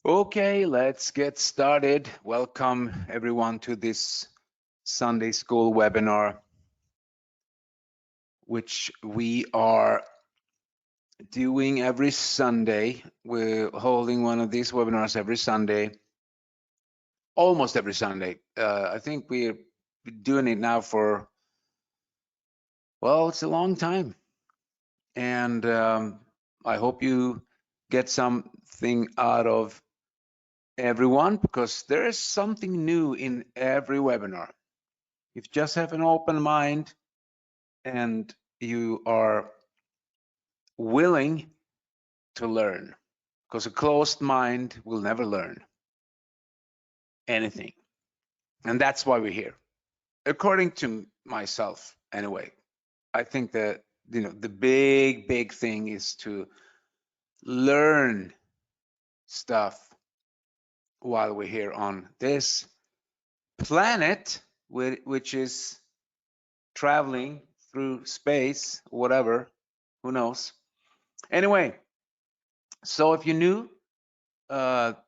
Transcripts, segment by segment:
Okay, let's get started. Welcome everyone to this Sunday School webinar, which we are doing every Sunday. We're holding one of these webinars every Sunday, almost every Sunday. I think we're doing it now for, well, it's a long time. And I hope you get something out of everyone, because there is something new in every webinar. If you just have an open mind and you are willing to learn, because a closed mind will never learn anything. And that's why we're here. According to myself, anyway, I think that, the big thing is to learn stuff while we're here on this planet, which is traveling through space, whatever, who knows. Anyway, so if you're new,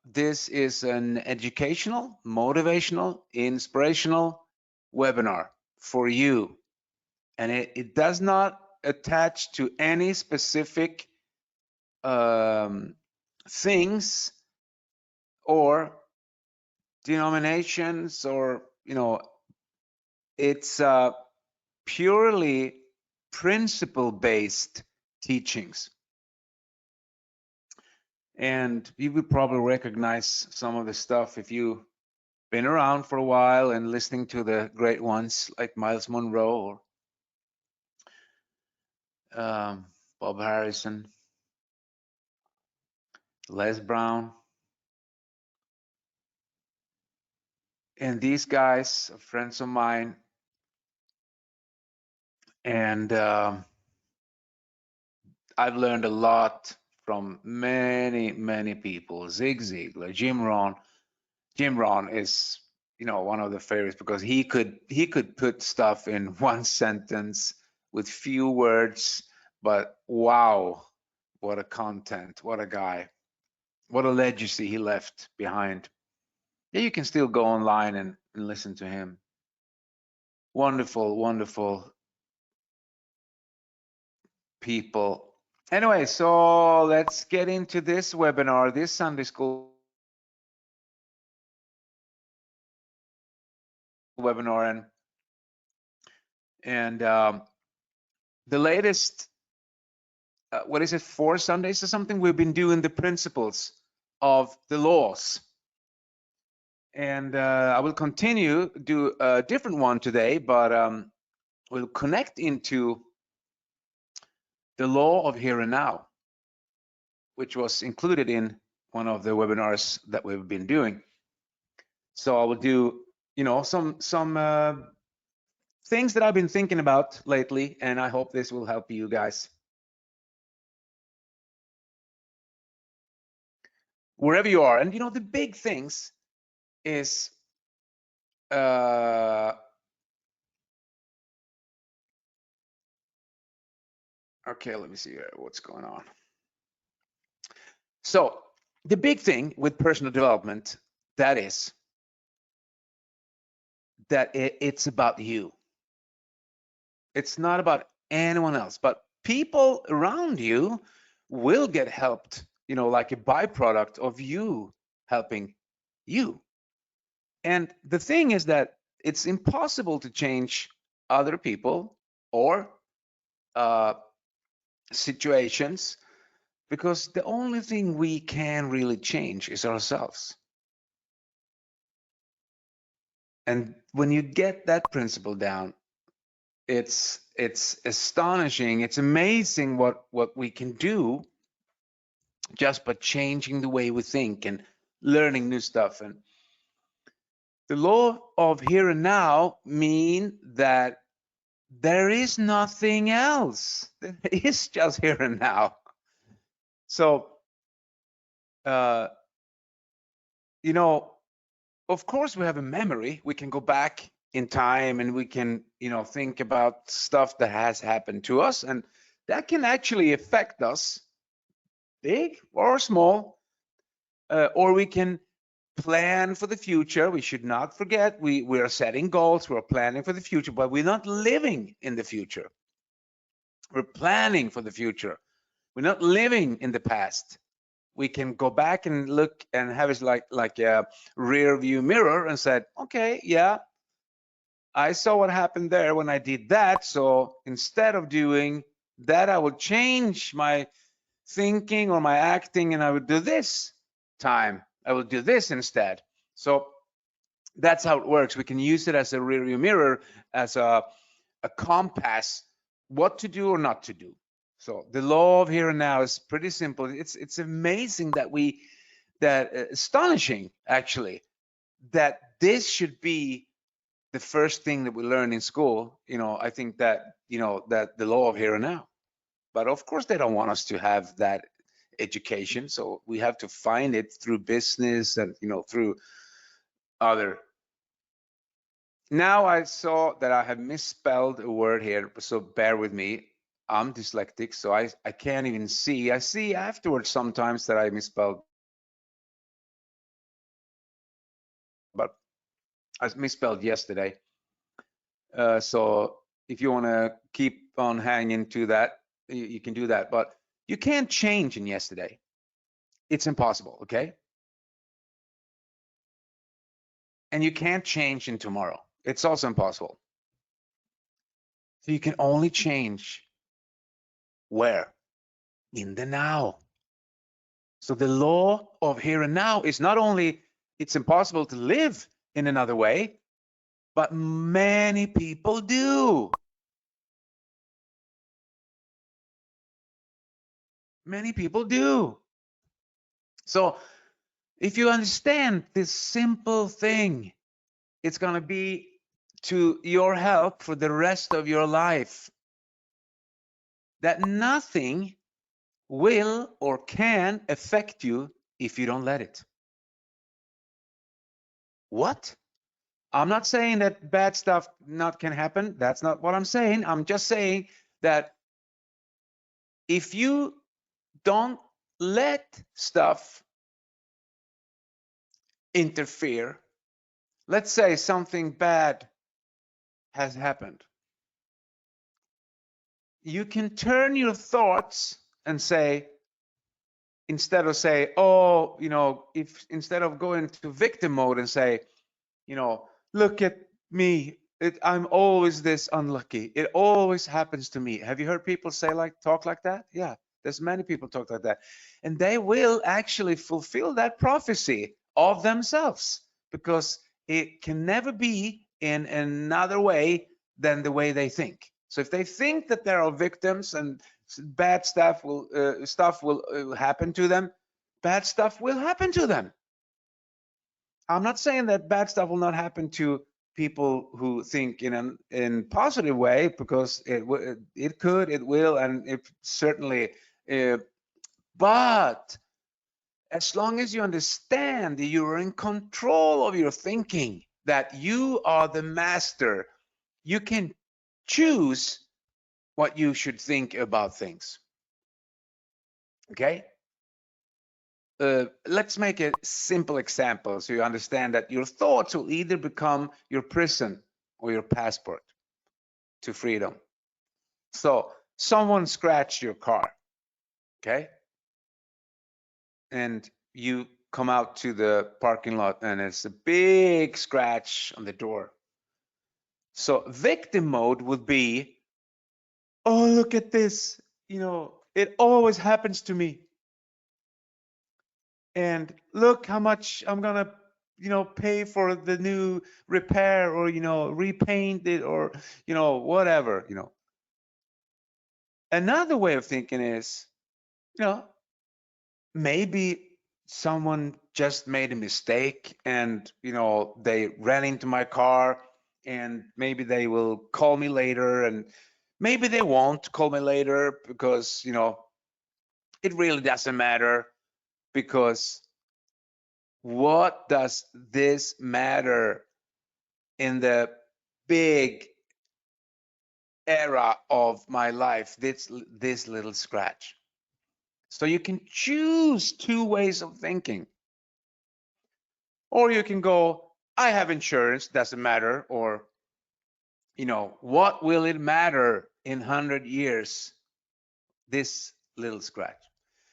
this is an educational, motivational, inspirational webinar for you. And it does not attach to any specific things or denominations, or, it's purely principle-based teachings. And you would probably recognize some of the stuff if you've been around for a while and listening to the great ones like Miles Monroe or Bob Harrison, Les Brown. And these guys are friends of mine. And I've learned a lot from many people. Zig Ziglar, Jim Rohn. Jim Rohn is, one of the favorites, because he could put stuff in one sentence with few words, but wow, what a content, what a guy, what a legacy he left behind. Yeah, you can still go online and listen to him. Wonderful people. Anyway, so let's get into this webinar, this Sunday School webinar. And the latest, what is it, 4 Sundays or something, we've been doing the principles of the laws. And I will continue do a different one today, but we'll connect into the law of here and now, which was included in one of the webinars that we've been doing. So I will do, some things that I've been thinking about lately, and I hope this will help you guys. Wherever you are. And the big things is okay, let me see here what's going on. So the big thing with personal development, that is that it's about you. It's not about anyone else, but people around you will get helped, like a byproduct of you helping you. And the thing is that it's impossible to change other people or situations, because the only thing we can really change is ourselves. And when you get that principle down, it's astonishing. It's amazing what we can do just by changing the way we think and learning new stuff. And the law of here and now mean that there is nothing else. It's just here and now. So, of course we have a memory. We can go back in time and we can, think about stuff that has happened to us, and that can actually affect us, big or small. or we can plan for the future. We should not forget we are setting goals, we're planning for the future, but we're not living in the future. We're planning for the future. We're not living in the past. We can go back and look and have it like a rear view mirror and said, okay, yeah, I saw what happened there when I did that. So instead of doing that, I will change my thinking or my acting, and I would do this time. I will do this instead. So that's how it works. We can use it as a rear view mirror, as a compass, what to do or not to do. So the law of here and now is pretty simple. It's amazing that astonishing actually, that this should be the first thing that we learn in school. I think that that the law of here and now. But of course, they don't want us to have that education, so we have to find it through business and through other. Now I saw that I have misspelled a word here, so bear with me. I'm dyslexic, so I can't even see. I see afterwards sometimes that I misspelled, but I misspelled yesterday. So if you want to keep on hanging to that, you can do that. But you can't change in yesterday. It's impossible, okay? And you can't change in tomorrow. It's also impossible. So you can only change where? In the now. So the law of here and now is not only it's impossible to live in another way, but many people do. Many people do. So if you understand this simple thing, it's going to be to your help for the rest of your life. That nothing will or can affect you if you don't let it. What? I'm not saying that bad stuff not can happen. That's not what I'm saying. I'm just saying that if you don't let stuff interfere, let's say something bad has happened, you can turn your thoughts and say, instead of say, oh, if instead of going to victim mode and say, look at me, I'm always this unlucky, it always happens to me. Have you heard people talk like that? Yeah, there's many people talk like that, and they will actually fulfill that prophecy of themselves, because it can never be in another way than the way they think. So if they think that there are victims and bad stuff will happen to them, bad stuff will happen to them. I'm not saying that bad stuff will not happen to people who think in positive way, because it could, it will, and it certainly. But as long as you understand that you are in control of your thinking, that you are the master, you can choose what you should think about things. Okay? Let's make a simple example so you understand that your thoughts will either become your prison or your passport to freedom. So someone scratched your car, okay? And you come out to the parking lot and it's a big scratch on the door. So victim mode would be, oh, look at this, it always happens to me. And look how much I'm gonna pay for the new repair, or repaint it, or whatever. Another way of thinking is, maybe someone just made a mistake and they ran into my car, and maybe they will call me later, and maybe they won't call me later, because it really doesn't matter, because what does this matter in the big era of my life, this little scratch? So you can choose two ways of thinking. Or you can go, I have insurance, doesn't matter. Or, what will it matter in 100 years? This little scratch.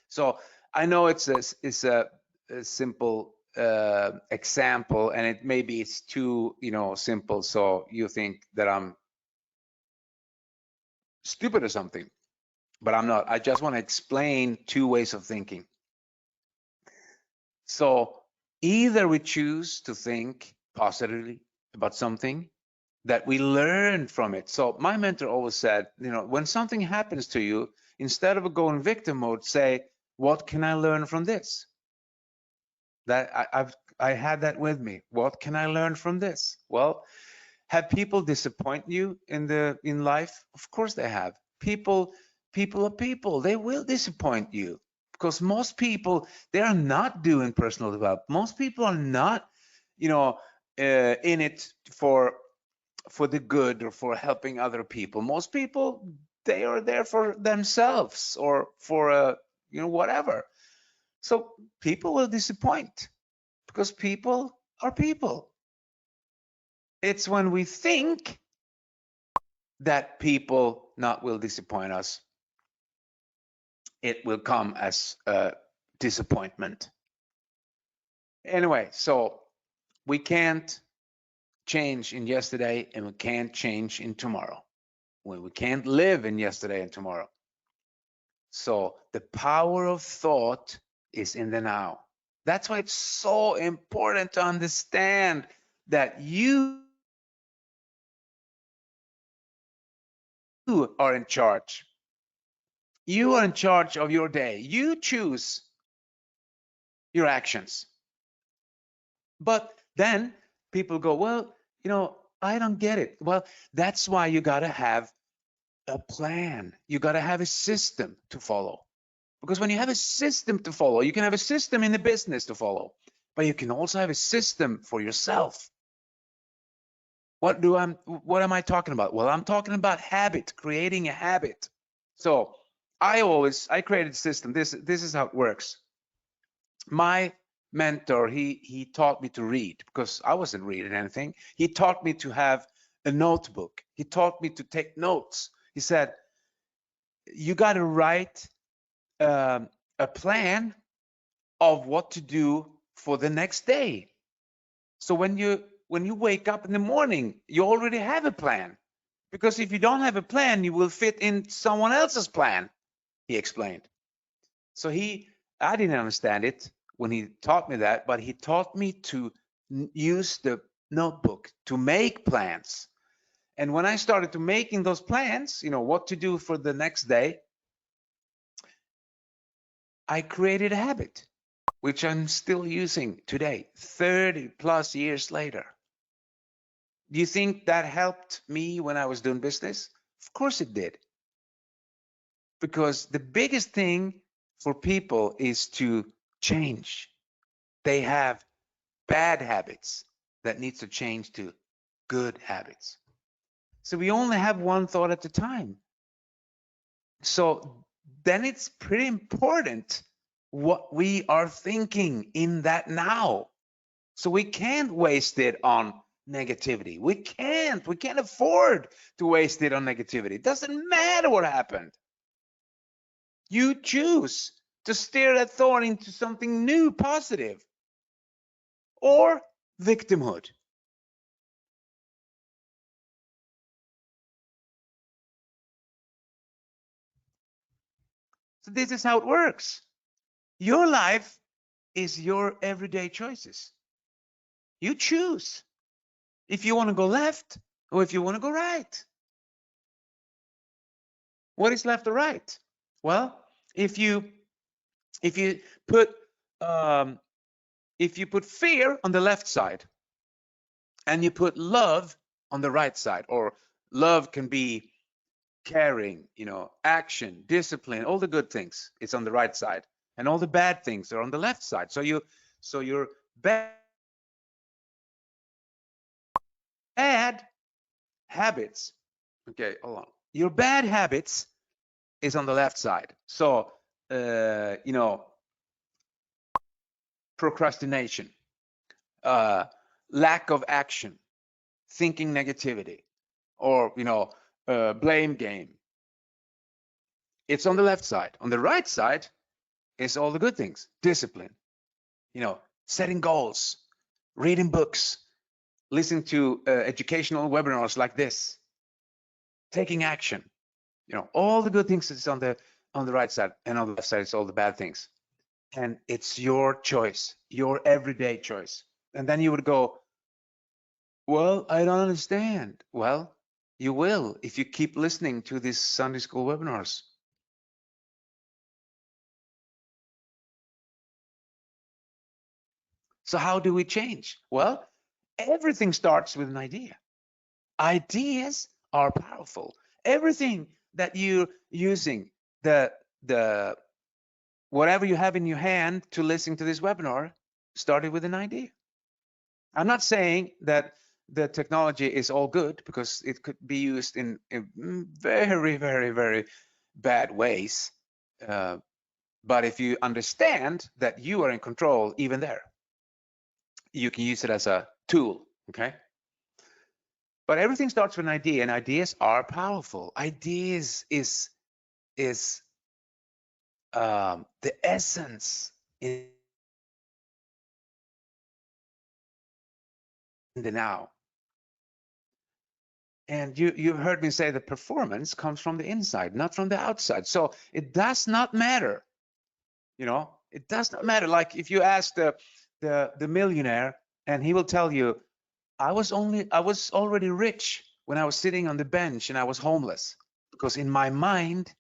So I know it's a simple example, and maybe it's too simple, so you think that I'm stupid or something, but I'm not. I just want to explain two ways of thinking. So either we choose to think positively about something, that we learn from it. So my mentor always said, when something happens to you, instead of going victim mode, say, what can I learn from this? That I had that with me. What can I learn from this? Well, have people disappoint you in life? Of course they have. People are people. They will disappoint you, because most people, they are not doing personal development. Most people are not, in it for the good or for helping other people. Most people, they are there for themselves or for whatever. So people will disappoint, because people are people. It's when we think that people not will disappoint us, it will come as a disappointment. Anyway, so we can't change in yesterday, and we can't change in tomorrow. We can't live in yesterday and tomorrow. So the power of thought is in the now. That's why it's so important to understand that you are in charge. You are in charge of your day. You choose your actions. But then people go, well, I don't get it. Well, that's why you got to have a plan. You got to have a system to follow. Because when you have a system to follow, you can have a system in the business to follow, but you can also have a system for yourself. What am I talking about? Well, I'm talking about habit, creating a habit. So I created a system. This is how it works. My mentor, he taught me to read, because I wasn't reading anything. He taught me to have a notebook. He taught me to take notes. He said, you got to write a plan of what to do for the next day. So when you wake up in the morning, you already have a plan. Because if you don't have a plan, you will fit in someone else's plan, he explained. So I didn't understand it when he taught me that, but he taught me to use the notebook to make plans. And when I started to making those plans, what to do for the next day, I created a habit, which I'm still using today, 30 plus years later. Do you think that helped me when I was doing business? Of course it did. Because the biggest thing for people is to change. They have bad habits that needs to change to good habits. So we only have one thought at a time. So then it's pretty important what we are thinking in that now. So we can't waste it on negativity. We can't afford to waste it on negativity. It doesn't matter what happened. You choose to steer that thought into something new, positive, or victimhood. So this is how it works. Your life is your everyday choices. You choose if you want to go left or if you want to go right. What is left or right? Well, if you put fear on the left side and you put love on the right side, or love can be caring, action, discipline, all the good things, it's on the right side, and all the bad things are on the left side. So your bad habits, okay, hold on. Your bad habits is on the left side. So procrastination, lack of action, thinking negativity, or blame game. It's on the left side. On the right side is all the good things: discipline, setting goals, reading books, listening to educational webinars like this, taking action. All the good things is on the right side, and on the left side is all the bad things. And it's your choice, your everyday choice. And then you would go, well, I don't understand. Well, you will if you keep listening to these Sunday school webinars. So how do we change? Well, everything starts with an idea. Ideas are powerful. Everything that you're using, the whatever you have in your hand to listen to this webinar, started with an idea. I'm not saying that the technology is all good, because it could be used in very, very, very bad ways. But if you understand that you are in control, even there, you can use it as a tool, okay? But everything starts with an idea, and ideas are powerful. Ideas is the essence in the now. And you've heard me say that performance comes from the inside, not from the outside. So it does not matter, it does not matter. Like if you ask the millionaire, and he will tell you, I was already rich when I was sitting on the bench and I was homeless, because in my mind,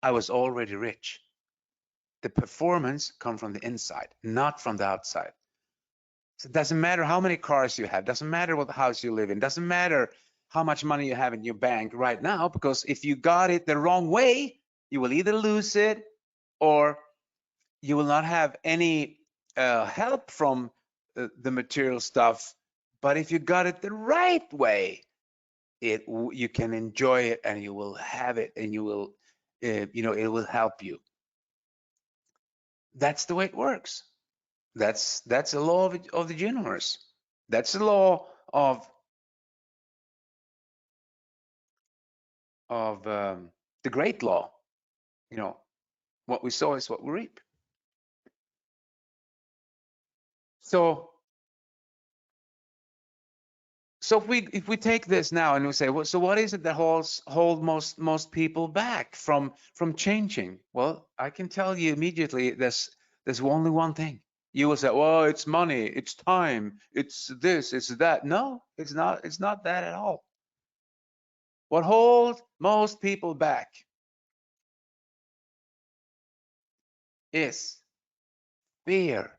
I was already rich. The performance comes from the inside, not from the outside. So it doesn't matter how many cars you have, doesn't matter what house you live in, doesn't matter how much money you have in your bank right now, because if you got it the wrong way, you will either lose it, or you will not have any help from the material stuff. But if you got it the right way, you can enjoy it, and you will have it, and you will, it will help you. That's the way it works. That's a law of the universe. That's the law of the great law. What we sow is what we reap. So if we take this now and we say, well, so what is it that hold most people back from changing? Well, I can tell you immediately, there's only one thing. You will say, well, it's money, it's time, it's this, it's that. No, it's not. It's not that at all. What holds most people back is fear.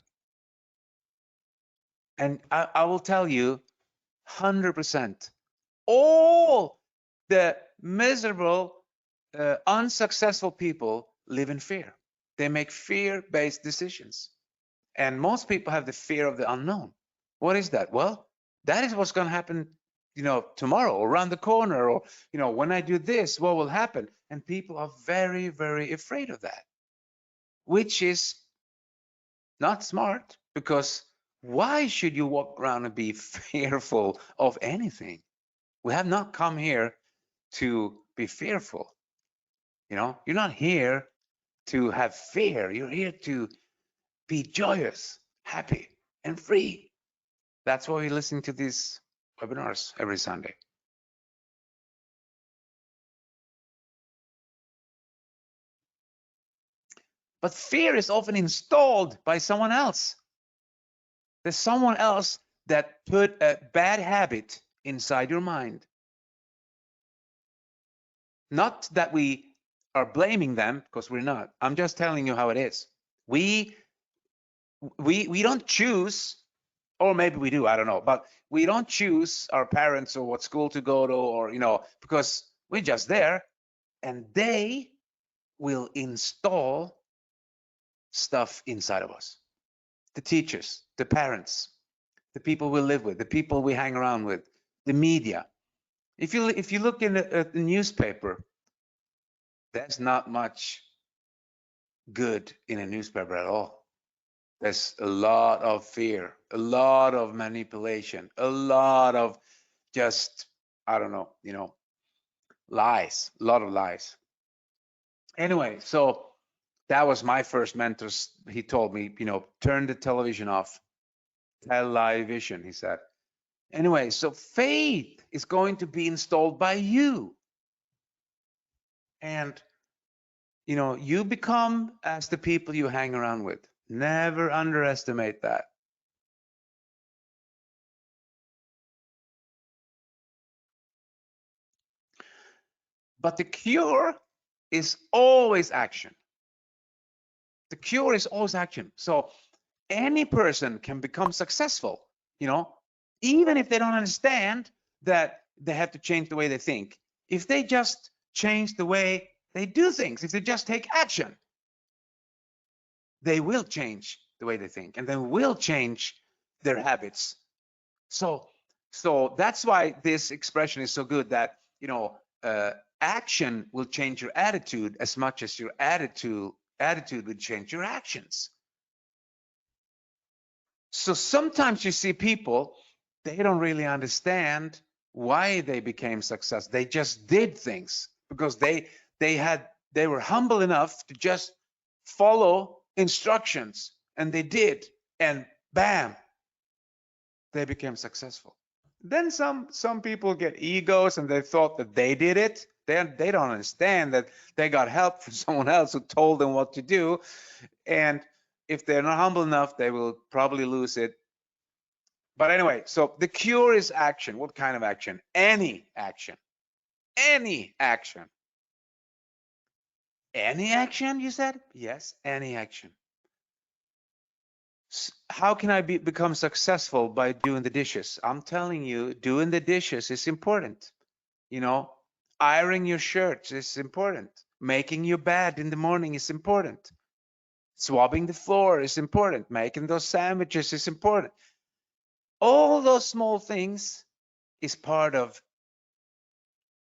And I will tell you, 100%, all the miserable, unsuccessful people live in fear. They make fear-based decisions. And most people have the fear of the unknown. What is that? Well, that is what's going to happen, tomorrow, or around the corner, or, when I do this, what will happen? And people are very, very afraid of that, which is not smart, because why should you walk around and be fearful of anything? We have not come here to be fearful. You're not here to have fear. You're here to be joyous, happy, and free. That's why we listen to these webinars every Sunday. But fear is often installed by someone else. There's someone else that put a bad habit inside your mind. Not that we are blaming them, because we're not. I'm just telling you how it is. We don't choose, or maybe we do, I don't know, but we don't choose our parents or what school to go to, or because we're just there, and they will install stuff inside of us. The teachers, the parents, the people we live with, the people we hang around with, the media. If you look in the newspaper, there's not much good in a newspaper at all. There's a lot of fear, a lot of manipulation, a lot of just, I don't know, lies, a lot of lies. Anyway, so that was my first mentor. He told me, turn the television off, television, he said. Anyway, so faith is going to be installed by you. And, you become as the people you hang around with. Never underestimate that. But the cure is always action. The cure is always action. So any person can become successful, even if they don't understand that they have to change the way they think. If they just change the way they do things, if they just take action, they will change the way they think, and they will change their habits. So that's why this expression is so good, that action will change your attitude as much as your attitude will change your actions. So sometimes you see people, they don't really understand why they became successful. They just did things because they were humble enough to just follow instructions, and they did, and bam, they became successful. Then some people get egos, and they thought that they did it. They don't understand that they got help from someone else who told them what to do. And if they're not humble enough, they will probably lose it. But anyway, so the cure is action. What kind of action? Any action. Any action. Any action, you said? Yes, any action. How can I become successful? By doing the dishes. I'm telling you, doing the dishes is important. Ironing your shirts is important. Making your bed in the morning is important. Swabbing the floor is important. Making those sandwiches is important. All those small things is part of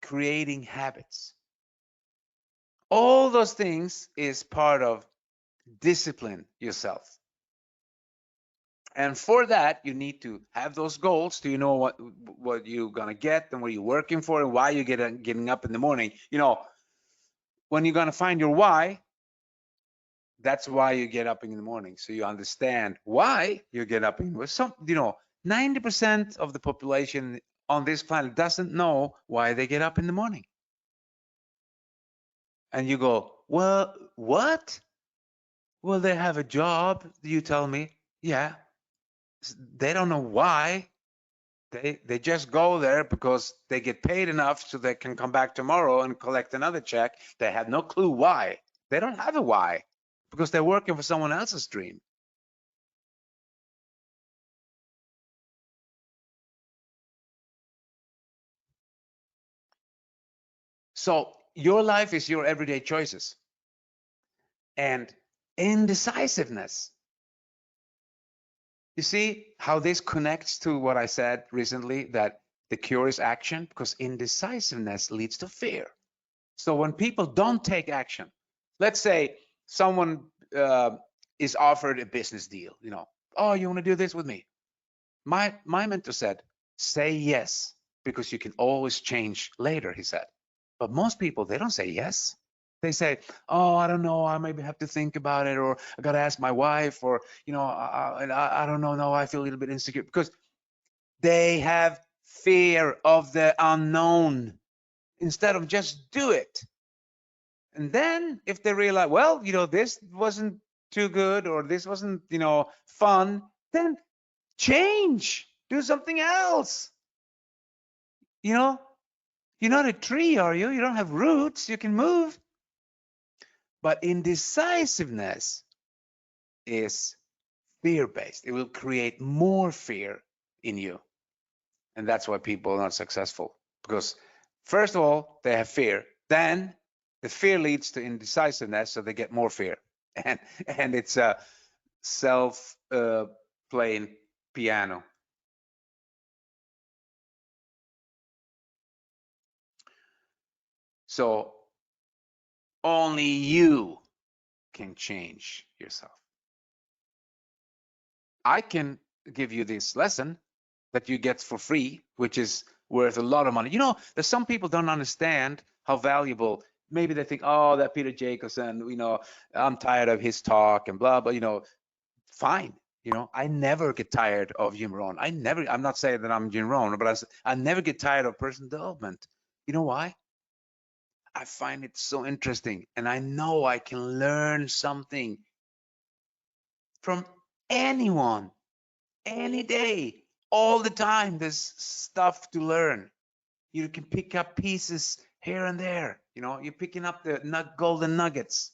creating habits. All those things is part of discipline yourself. And for that, you need to have those goals. Do you know what you're gonna get, and what you're working for, and why you're getting up in the morning? When you're gonna find your why, that's why you get up in the morning. So you understand why you get up in the morning. 90% of the population on this planet doesn't know why they get up in the morning. And you go, well, what? Well, they have a job, you tell me. Yeah. They don't know why. They just go there because they get paid enough so they can come back tomorrow and collect another check. They have no clue why. They don't have a why because they're working for someone else's dream. So your life is your everyday choices. And indecisiveness. You see how this connects to what I said recently, that the cure is action, because indecisiveness leads to fear. So when people don't take action, let's say someone is offered a business deal, oh, you want to do this with me? My mentor said, say yes, because you can always change later, he said. But most people, they don't say yes. They say, oh, I don't know, I maybe have to think about it, or I got to ask my wife, or, I don't know, no, I feel a little bit insecure, because they have fear of the unknown instead of just do it. And then if they realize, well, this wasn't too good, or this wasn't, fun, then change, do something else. You're not a tree, are you? You don't have roots, you can move. But indecisiveness is fear-based. It will create more fear in you. And that's why people are not successful. Because first of all, they have fear. Then the fear leads to indecisiveness, so they get more fear. And it's a self-playing piano. So only you can change yourself. I can give you this lesson that you get for free, which is worth a lot of money. You know, there's some people don't understand how valuable. Maybe they think, oh, that Peter Jakobsson, you know, I'm tired of his talk and blah, blah, you know, fine. You know, I never get tired of Jim Rohn. I'm not saying that I'm Jim Rohn, but I never get tired of personal development. You know why? I find it so interesting, and I know I can learn something from anyone, any day, all the time. There's stuff to learn. You can pick up pieces here and there. You know, you're picking up the golden nuggets.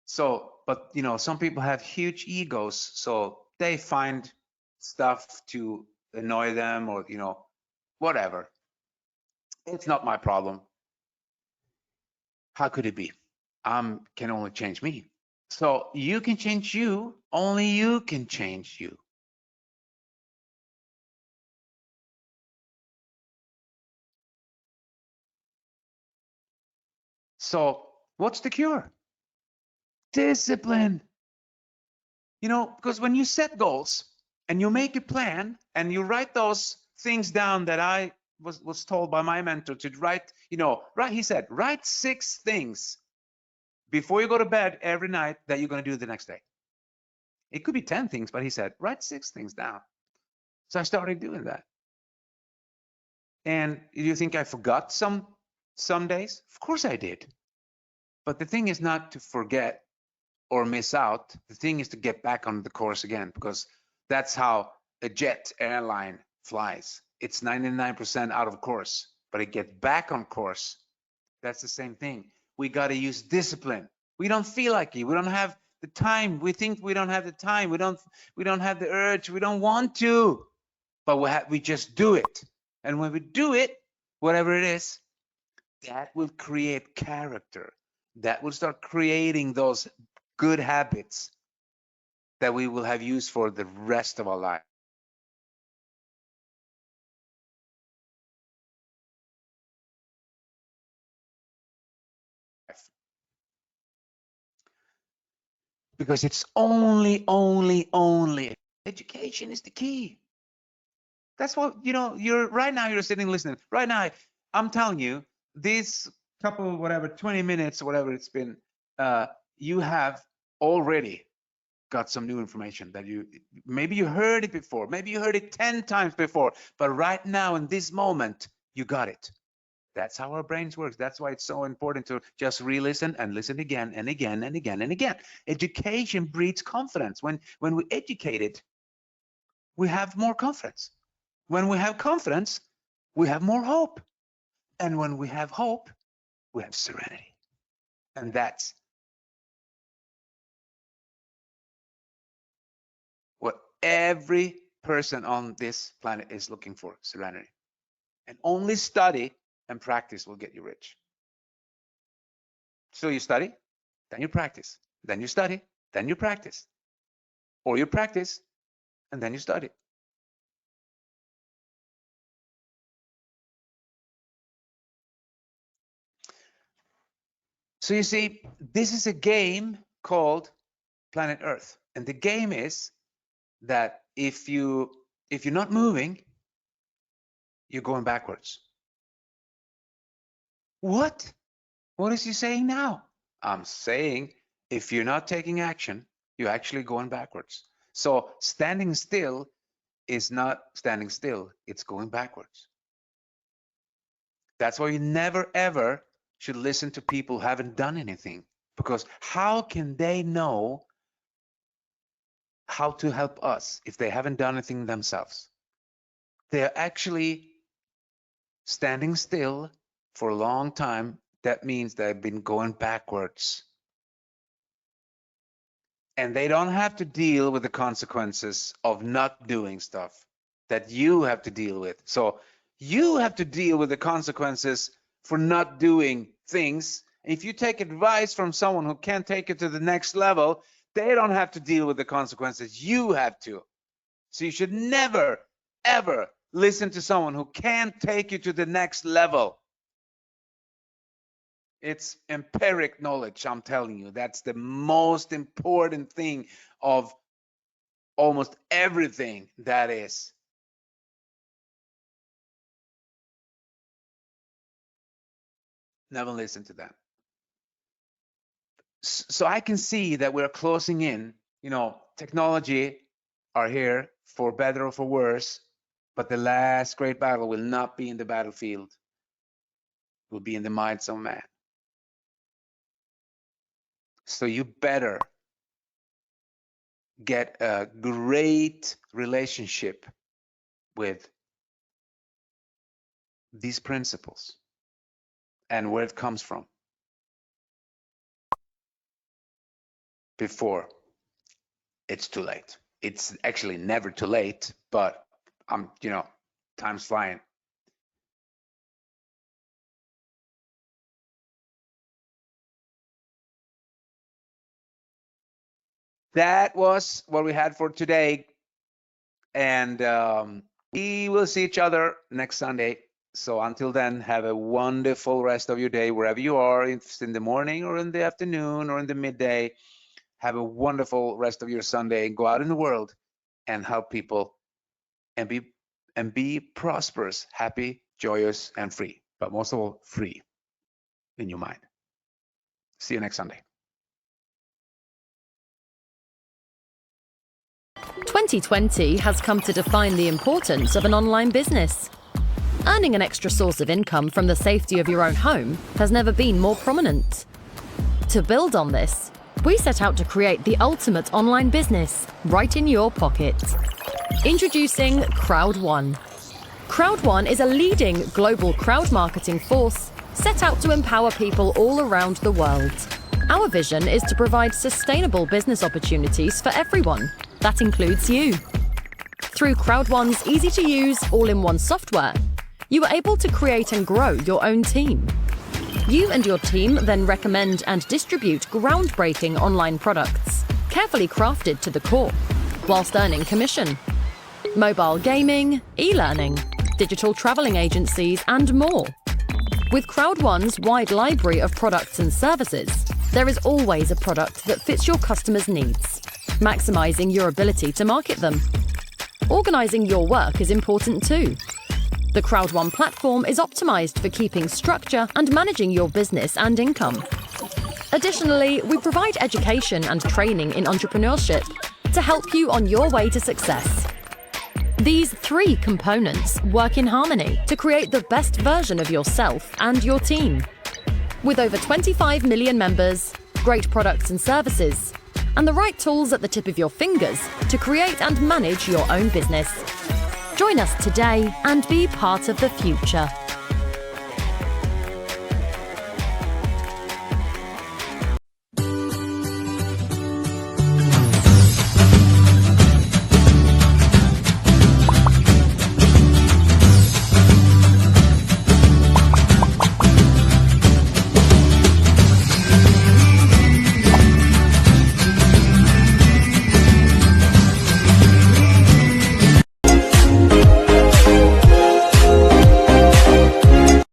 So, but you know, some people have huge egos, so they find stuff to annoy them, or you know, whatever. It's not my problem. How could it be? Can only change me. So you can change you. Only you can change you. So what's the cure? Discipline. You know, because when you set goals and you make a plan and you write those things down that I was told by my mentor to write, you know, right? He said, write 6 things before you go to bed every night that you're going to do the next day. It could be 10 things, but he said, write 6 things down. So I started doing that. And you think I forgot some days? Of course I did. But the thing is not to forget or miss out. The thing is to get back on the course again, because that's how a jet airline flies. It's 99% out of course, but it gets back on course. That's the same thing. We got to use discipline. We don't feel like it. We don't have the time. We think we don't have the time. We don't have the urge. We don't want to, but we just do it. And when we do it, whatever it is, that will create character. That will start creating those good habits that we will have used for the rest of our life. Because it's only education is the key. That's what, you know, you're sitting listening. Right now, I'm telling you, this couple, whatever, 20 minutes, whatever it's been, you have already got some new information that maybe you heard it before, maybe you heard it 10 times before, but right now in this moment, you got it. That's how our brains work. That's why it's so important to just re-listen and listen again and again and again and again. Education breeds confidence. When we educate it, we have more confidence. When we have confidence, we have more hope. And when we have hope, we have serenity. And that's what every person on this planet is looking for, serenity. And only study and practice will get you rich. So you study, then you practice, then you study, then you practice. Or you practice, and then you study. So you see, this is a game called Planet Earth. And the game is that if you're not moving, you're going backwards. What? What is he saying now? I'm saying if you're not taking action, you're actually going backwards. So standing still is not standing still, it's going backwards. That's why you never ever should listen to people who haven't done anything, because how can they know how to help us if they haven't done anything themselves? They're actually standing still for a long time. That means they've been going backwards. And they don't have to deal with the consequences of not doing stuff that you have to deal with. So you have to deal with the consequences for not doing things. If you take advice from someone who can't take it to the next level, they don't have to deal with the consequences. You have to. So you should never, ever listen to someone who can't take you to the next level. It's empiric knowledge, I'm telling you. That's the most important thing of almost everything that is. Never listen to them. So I can see that we're closing in. Technology are here for better or for worse, but the last great battle will not be in the battlefield. It will be in the minds of man. So you better get a great relationship with these principles and where it comes from before it's too late. It's actually never too late, but time's flying. That was what we had for today. And we will see each other next Sunday. So until then, have a wonderful rest of your day, wherever you are, if it's in the morning or in the afternoon or in the midday. Have a wonderful rest of your Sunday. Go out in the world and help people and be prosperous, happy, joyous, and free. But most of all, free in your mind. See you next Sunday. 2020 has come to define the importance of an online business. Earning an extra source of income from the safety of your own home has never been more prominent. To build on this, we set out to create the ultimate online business right in your pocket. Introducing Crowd1. Crowd1 is a leading global crowd marketing force set out to empower people all around the world. Our vision is to provide sustainable business opportunities for everyone. That includes you. Through Crowd1's easy-to-use, all-in-one software, you are able to create and grow your own team. You and your team then recommend and distribute groundbreaking online products, carefully crafted to the core, whilst earning commission. Mobile gaming, e-learning, digital traveling agencies, and more. With Crowd1's wide library of products and services, there is always a product that fits your customers' needs, maximizing your ability to market them. Organizing your work is important too. The Crowd1 platform is optimized for keeping structure and managing your business and income. Additionally, we provide education and training in entrepreneurship to help you on your way to success. These three components work in harmony to create the best version of yourself and your team. With over 25 million members, great products and services, and the right tools at the tip of your fingers to create and manage your own business. Join us today and be part of the future.